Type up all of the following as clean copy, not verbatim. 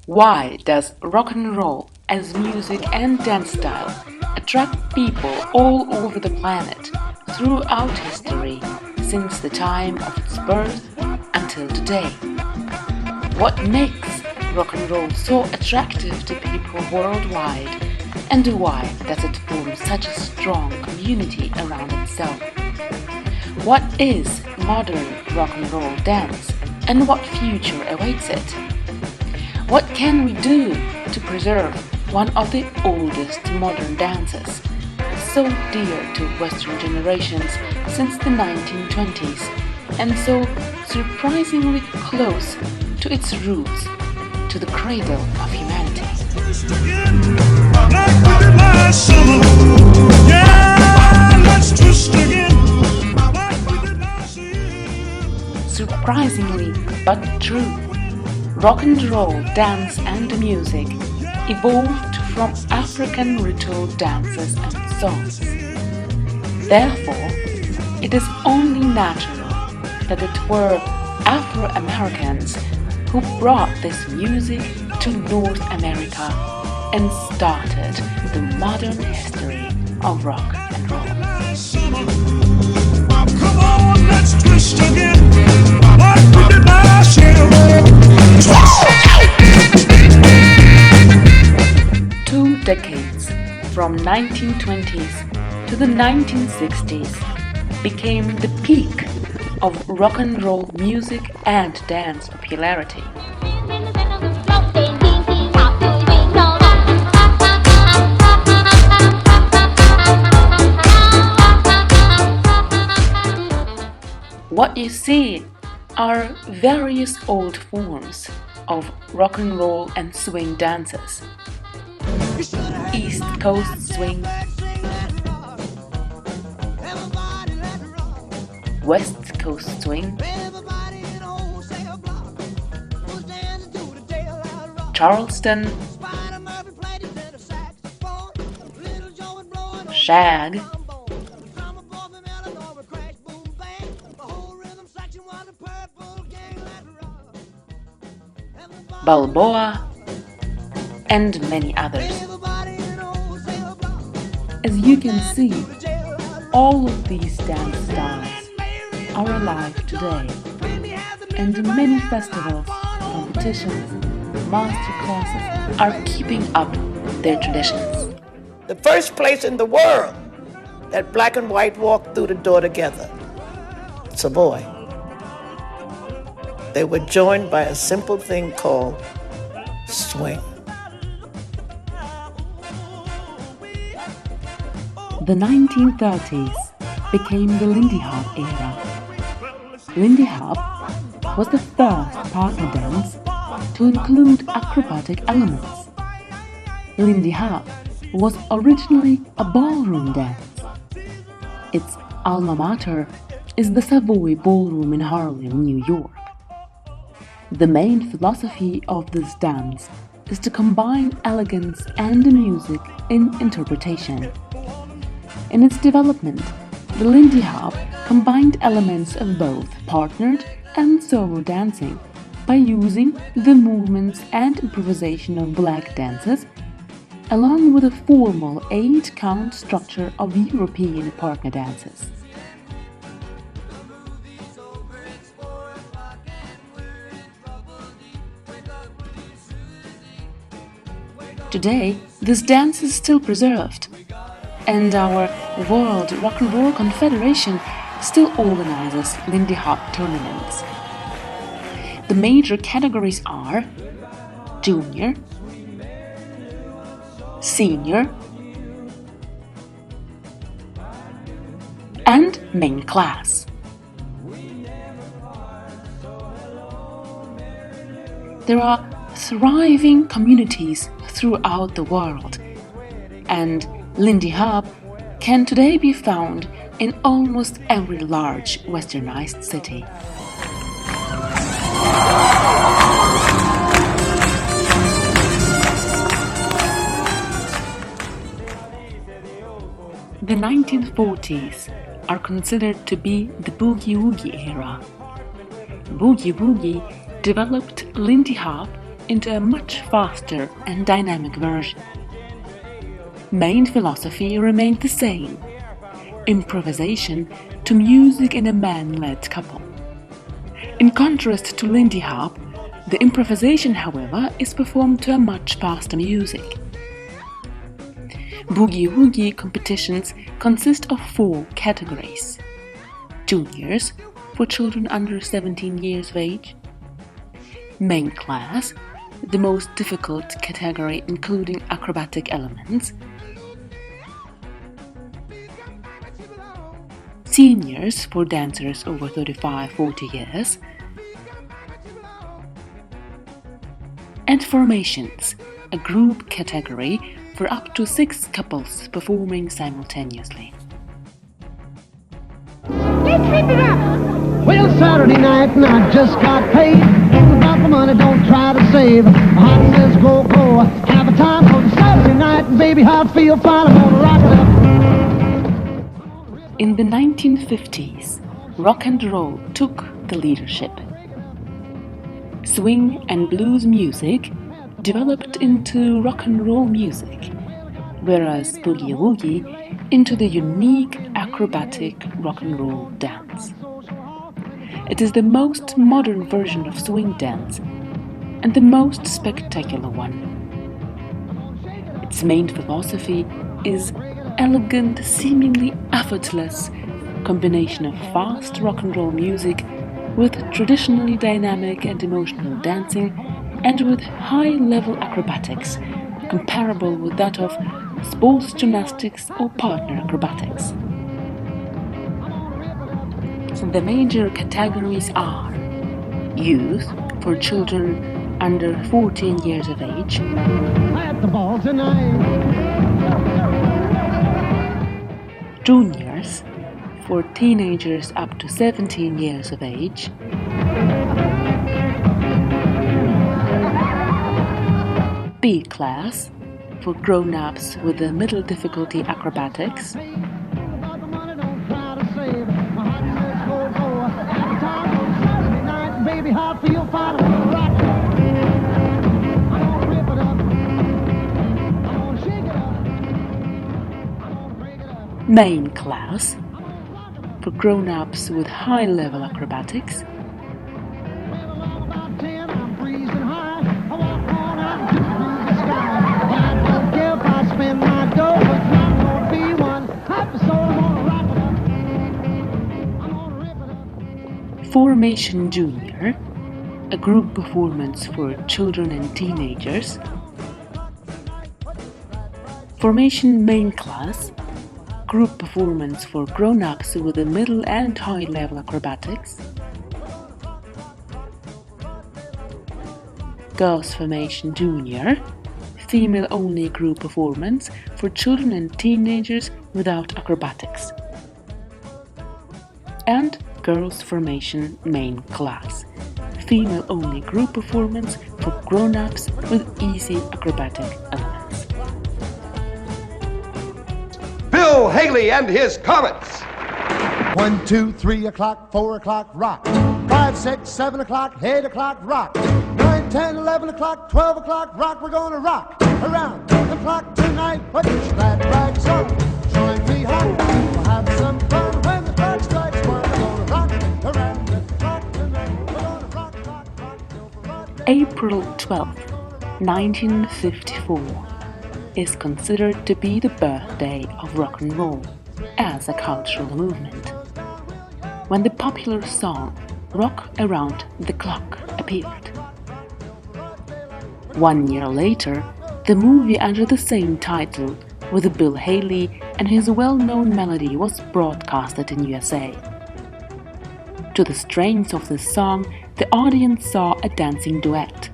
Why does rock and roll as music and dance style attract people all over the planet throughout history since the time of its birth until today? What makes rock and roll so attractive to people worldwide, and why does it form such a strong community around itself? What is modern rock and roll dance, and what future awaits it? What can we do to preserve one of the oldest modern dances, so dear to Western generations since the 1920s, and so surprisingly close to its roots, to the cradle of humanity? Surprisingly but true, rock and roll dance and music evolved from African ritual dances and songs. Therefore, it is only natural that it were Afro-Americans who brought this music to North America and started the modern history of rock and roll. Come on, let's twist again, like we did last year. 2 decades, from 1920s to the 1960s, became the peak of rock and roll music and dance popularity. What you see are various old forms of rock and roll and swing dances. East Coast swing, West Coast swing, Charleston, shag, Balboa, and many others. As you can see, all of these dance styles are alive today, and many festivals, competitions, master classes are keeping up their traditions. The first place in the world that black and white walked through the door together, Savoy. They were joined by a simple thing called swing. The 1930s became the Lindy Hop era. Lindy Hop was the first partner dance to include acrobatic elements. Lindy Hop was originally a ballroom dance. Its alma mater is the Savoy Ballroom in Harlem, New York. The main philosophy of this dance is to combine elegance and music in interpretation. In its development, the Lindy Hop combined elements of both partnered and solo dancing by using the movements and improvisation of black dances, along with a formal 8-count structure of European partner dances. Today, this dance is still preserved, and our World Rock and Roll Confederation still organizes Lindy Hop tournaments. The major categories are junior, senior, and main class. There are thriving communities throughout the world, and Lindy Hop can today be found in almost every large westernized city. The 1940s are considered to be the Boogie Woogie era. Boogie Woogie developed Lindy Hop into a much faster and dynamic version. Main philosophy remained the same: improvisation to music in a man-led couple. In contrast to Lindy Hop, the improvisation, however, is performed to a much faster music. Boogie Woogie competitions consist of 4 categories: juniors, for children under 17 years of age; main class, the most difficult category including acrobatic elements; seniors, for dancers over 35-40 years; and formations, a group category for up to 6 couples performing simultaneously. Let's rip it up! Well, Saturday night and I just got paid. About the money, don't try to save. My heart says go, go. Have a time for the Saturday night. And baby, how I feel fine, I'm gonna rock it up. In the 1950s, rock and roll took the leadership. Swing and blues music developed into rock and roll music, whereas Boogie Woogie into the unique acrobatic rock and roll dance. It is the most modern version of swing dance and the most spectacular one. Its main philosophy is elegant, seemingly effortless combination of fast rock and roll music with traditionally dynamic and emotional dancing and with high-level acrobatics comparable with that of sports gymnastics or partner acrobatics. The major categories are youth, for children under 14 years of age; At the ball tonight. juniors, for teenagers up to 17 years of age; B class, for grown-ups with the middle difficulty acrobatics; main class, for grown-ups with high-level acrobatics; Formation Junior, a group performance for children and teenagers; Formation Main Class, group performance for grown-ups with the middle and high-level acrobatics; Girls Formation Junior, female-only group performance for children and teenagers without acrobatics; and Girls Formation Main Class, female-only group performance for grown-ups with easy acrobatic elements. Bill Haley and his Comets. 1, 2, 3 o'clock, 4 o'clock, rock. 5, 6, 7 o'clock, 8 o'clock, rock. 9, 10, 11 o'clock, 12 o'clock, rock. We're gonna rock around the clock tonight. Put your glad rags on, join me home. We'll have some fun when the clock strikes 1. We're gonna rock around the clock tonight. We're gonna rock, rock, rock till the broad day. April 12, 1954 is considered to be the birthday of rock and roll as a cultural movement, when the popular song Rock Around the Clock appeared. 1 year later, the movie under the same title with Bill Haley and his well-known melody was broadcasted in USA. To the strains of this song, the audience saw a dancing duet.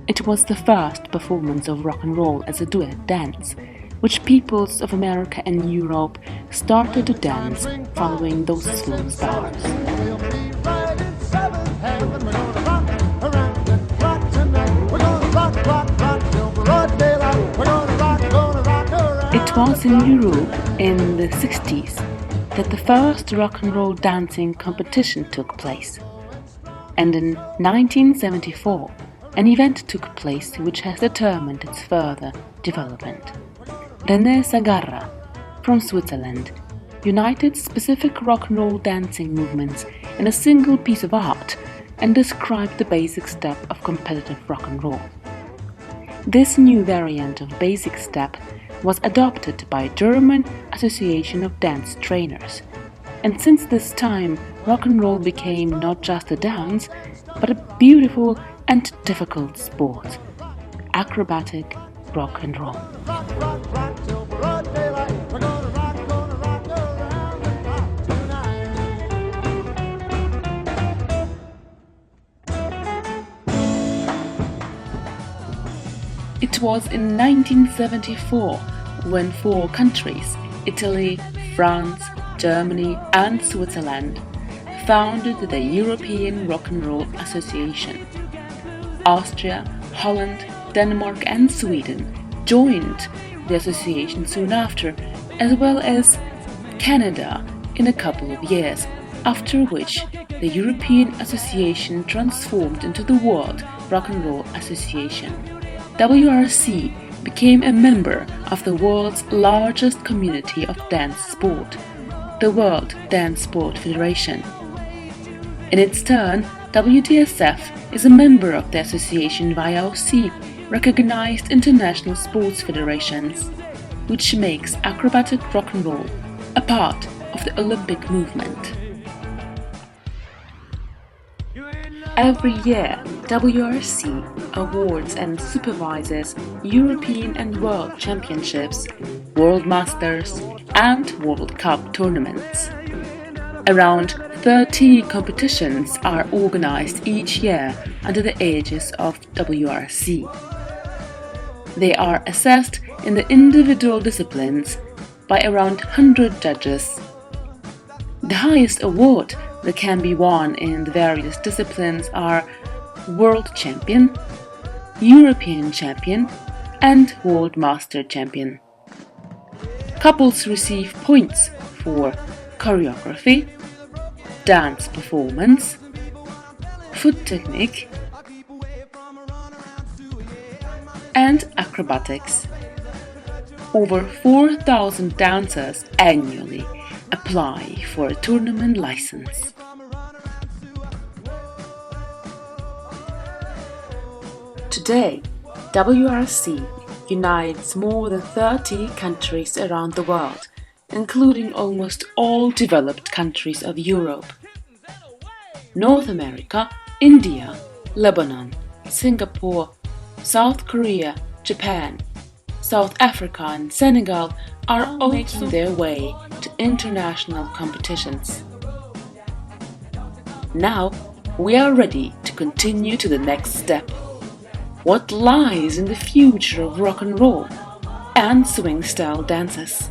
It was the first performance of rock and roll as a duet dance, which peoples of America and Europe started to dance following those slow stars. We'll be right in 7th heaven. We're gonna rock around the clock tonight. We're gonna rock, rock, rock till broad daylight. We're gonna rock around. It was in Europe in the 60s that the first rock and roll dancing competition took place. And in 1974, an event took place which has determined its further development. René Sagarra, from Switzerland, united specific rock and roll dancing movements in a single piece of art and described the basic step of competitive rock and roll. This new variant of basic step was adopted by German Association of Dance Trainers, and since this time rock and roll became not just a dance, but a beautiful and difficult sport, acrobatic rock and roll. Rock, rock, rock till broad daylight. We're gonna rock around the clock tonight. It was in 1974 when 4 countries, Italy, France, Germany and Switzerland, founded the European Rock and Roll Association. Austria, Holland, Denmark and Sweden joined the association soon after, as well as Canada in a couple of years, after which the European Association transformed into the World Rock and Roll Association. WRC became a member of the world's largest community of dance sport, the World Dance Sport Federation. In its turn, WDSF is a member of the association VIOC, recognized international sports federations, which makes acrobatic rock and roll a part of the Olympic movement. Every year, WRC awards and supervises European and World Championships, World Masters and World Cup tournaments. Around 30 competitions are organized each year under the aegis of WRC. They are assessed in the individual disciplines by around 100 judges. The highest award that can be won in the various disciplines are World Champion, European Champion and World Master Champion. Couples receive points for choreography, dance performance, foot technique and acrobatics. Over 4,000 dancers annually apply for a tournament license. Today, WRC unites more than 30 countries around the world, including almost all developed countries of Europe, North America, India, Lebanon, Singapore, South Korea, Japan, South Africa and Senegal are all making their way to international competitions. Now we are ready to continue to the next step. What lies in the future of rock and roll and swing style dances?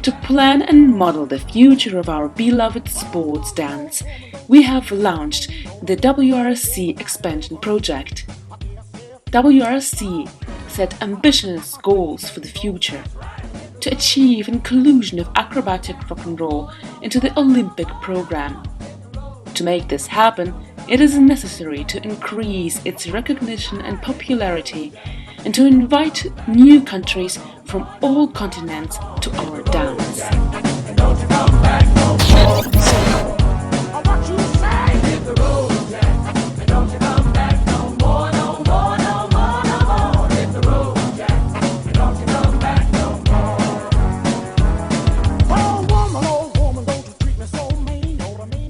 To plan and model the future of our beloved sports dance, we have launched the WRC Expansion Project. WRC set ambitious goals for the future to achieve inclusion of acrobatic rock and roll into the Olympic program. To make this happen, it is necessary to increase its recognition and popularity and to invite new countries from all continents to our dance.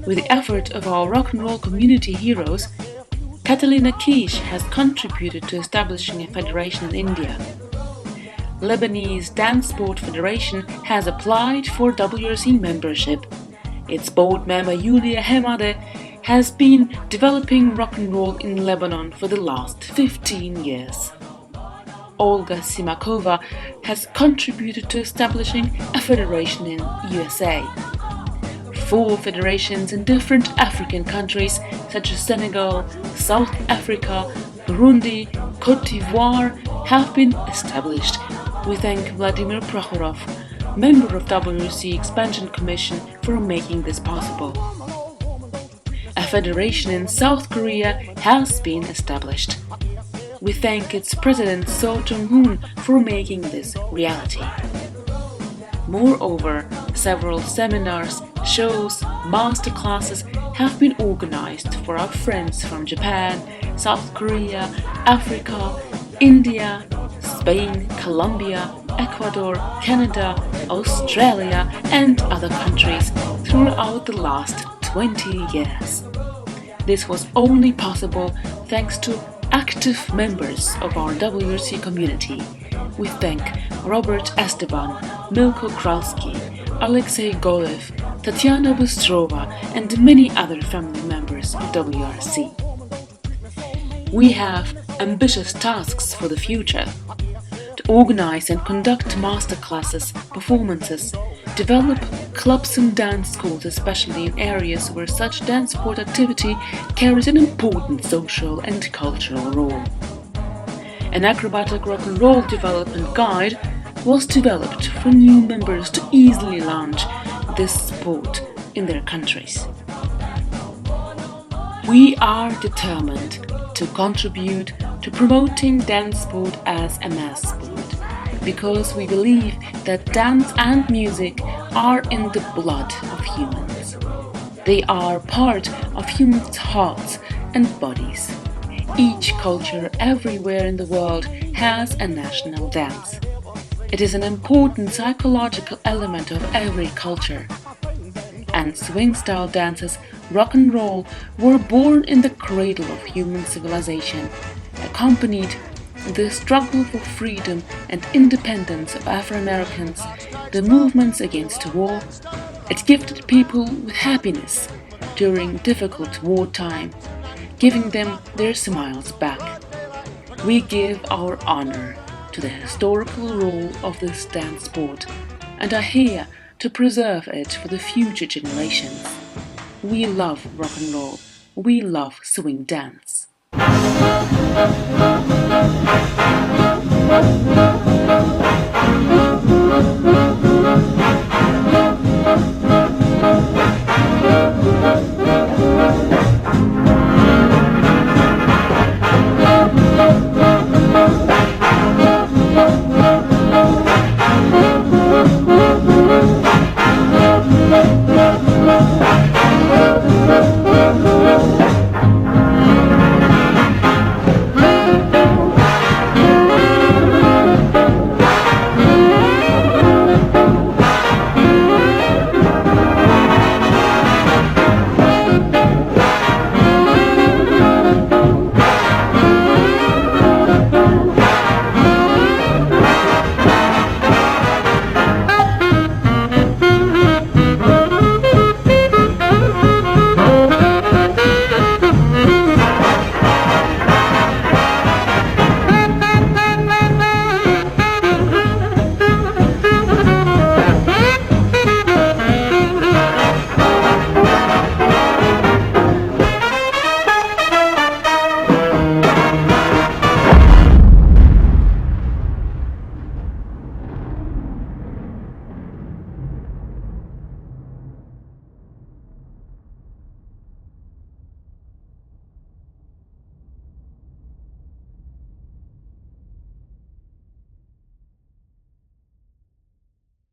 With the effort of our rock and roll community heroes, Catalina Kish has contributed to establishing a federation in India. Lebanese Dance Sport Federation has applied for WRC membership. Its board member Yulia Hemade has been developing rock and roll in Lebanon for the last 15 years. Olga Simakova has contributed to establishing a federation in USA. 4 federations in different African countries such as Senegal, South Africa, Burundi, Cote d'Ivoire have been established. We thank Vladimir Prokhorov, member of WRC Expansion Commission, for making this possible. A A federation in South Korea has been established. We thank its president So Jong-un for making this reality. Moreover, several seminars, shows, masterclasses have been organized for our friends from Japan, South Korea, Africa, India, Spain, Colombia, Ecuador, Canada, Australia and other countries throughout the last 20 years. This was only possible thanks to active members of our WRC community. We thank Robert Esteban, Milko Kralski, Alexei Golev, Tatiana Bystrova and many other family members of WRC. We have ambitious tasks for the future: to organize and conduct masterclasses, performances, develop clubs and dance schools, especially in areas where such dance sport activity carries an important social and cultural role. An acrobatic rock and roll development guide was developed for new members to easily launch this sport in their countries. We are determined to contribute to promoting dance sport as a mass sport, because we believe that dance and music are in the blood of humans. They are part of humans' hearts and bodies. Each culture everywhere in the world has a national dance. It is an important psychological element of every culture. And swing-style dances, rock and roll, were born in the cradle of human civilization, accompanied the struggle for freedom and independence of Afro-Americans, the movements against war. It gifted people with happiness during difficult wartime, giving them their smiles back. We give our honor to the historical role of this dance sport and are here to preserve it for the future generations. We love rock and roll. We love swing dance.